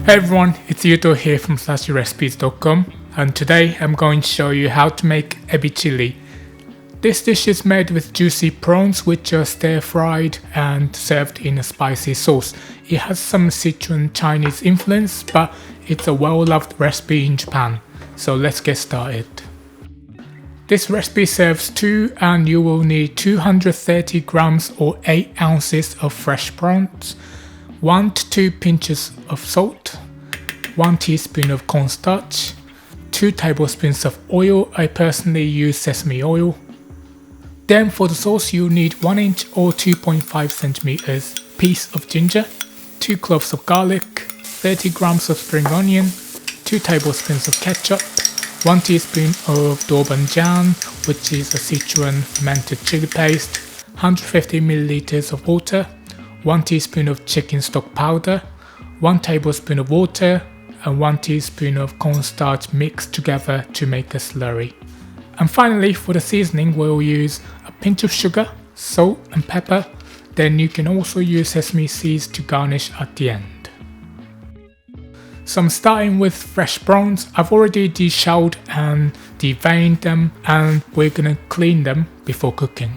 Hey everyone, it's Yuto here from slashyrecipes.com, and today I'm going to show you how to make Ebi Chili. This dish is made with juicy prawns which are stir fried and served in a spicy sauce. It has some Sichuan Chinese influence, but it's a well loved recipe in Japan. So let's get started. This recipe serves 2 and you will need 230 grams or 8 ounces of fresh prawns, 1 to 2 pinches of salt, 1 teaspoon of cornstarch, 2 tablespoons of oil. I personally use sesame oil. Then for the sauce you'll need 1 inch or 2.5 centimeters piece of ginger, 2 cloves of garlic, 30 grams of spring onion, 2 tablespoons of ketchup, 1 teaspoon of toban djan, which is a Sichuan fermented chili paste, 150 milliliters of water, 1 teaspoon of chicken stock powder, 1 tablespoon of water, and 1 teaspoon of cornstarch mixed together to make a slurry. And finally, for the seasoning, we'll use a pinch of sugar, salt and pepper. Then you can also use sesame seeds to garnish at the end. So I'm starting with fresh prawns. I've already deshelled and deveined them, and we're gonna clean them before cooking.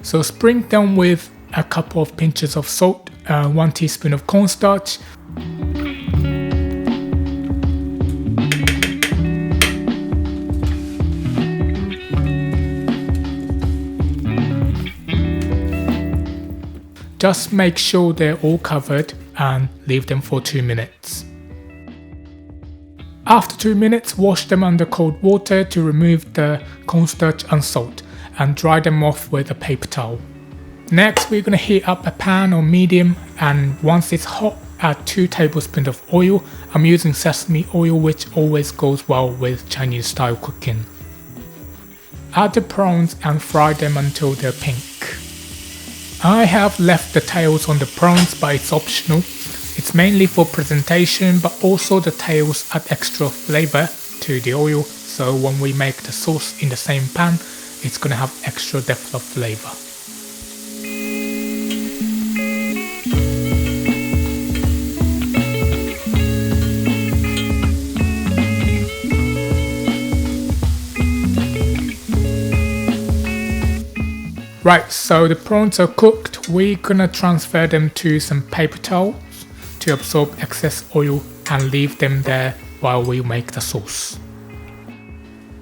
So sprinkle them with a couple of pinches of salt, 1 teaspoon of cornstarch. Just make sure they're all covered and leave them for 2 minutes. After 2 minutes, wash them under cold water to remove the cornstarch and salt and dry them off with a paper towel. Next, we're going to heat up a pan on medium, and once it's hot, add 2 tablespoons of oil. I'm using sesame oil, which always goes well with Chinese style cooking. Add the prawns and fry them until they're pink. I have left the tails on the prawns, but it's optional. It's mainly for presentation, but also the tails add extra flavor to the oil, so when we make the sauce in the same pan, it's gonna have extra depth of flavor. Right, so the prawns are cooked. We're gonna transfer them to some paper towels to absorb excess oil and leave them there while we make the sauce.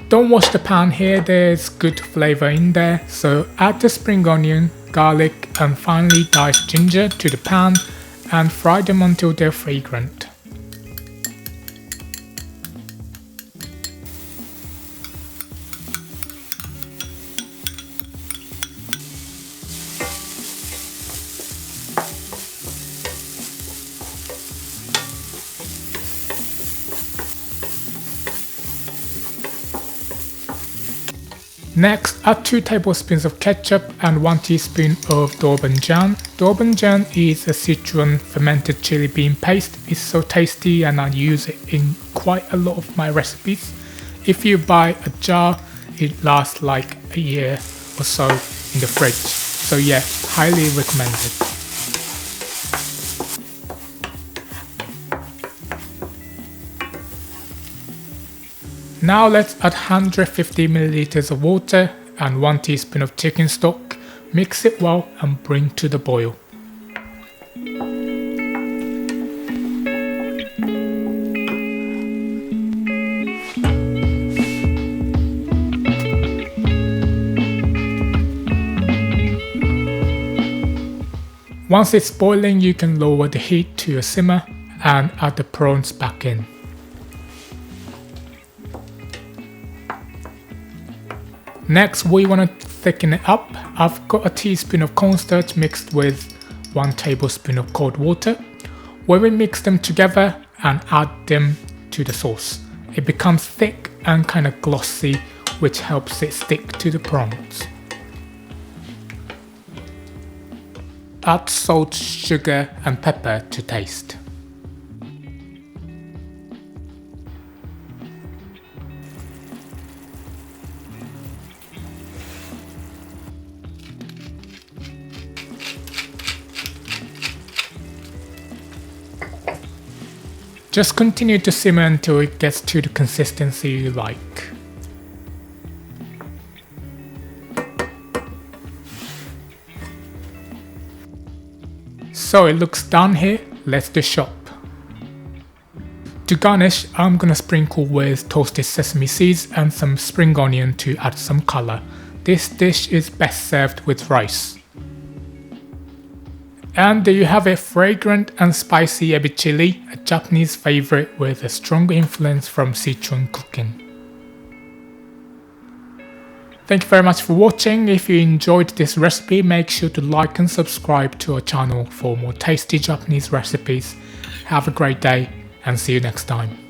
Don't wash the pan here, there's good flavor in there. So add the spring onion, garlic and finely diced ginger to the pan and fry them until they're fragrant. Next, add 2 tablespoons of ketchup and 1 teaspoon of toban djan. Toban djan is a Sichuan fermented chili bean paste. It's so tasty and I use it in quite a lot of my recipes. If you buy a jar, it lasts like a year or so in the fridge. So yeah, highly recommended. Now let's add 150 milliliters of water and 1 teaspoon of chicken stock. Mix it well and bring to the boil. Once it's boiling, you can lower the heat to a simmer and add the prawns back in. Next, we want to thicken it up. I've got a teaspoon of cornstarch mixed with 1 tablespoon of cold water. When we mix them together and add them to the sauce, it becomes thick and kind of glossy, which helps it stick to the prawns. Add salt, sugar and pepper to taste. Just continue to simmer until it gets to the consistency you like. So it looks done here, let's dish up. To garnish, I'm gonna sprinkle with toasted sesame seeds and some spring onion to add some color. This dish is best served with rice. And there you have it, fragrant and spicy ebi chili, a Japanese favorite with a strong influence from Sichuan cooking. Thank you very much for watching. If you enjoyed this recipe, make sure to like and subscribe to our channel for more tasty Japanese recipes. Have a great day and see you next time.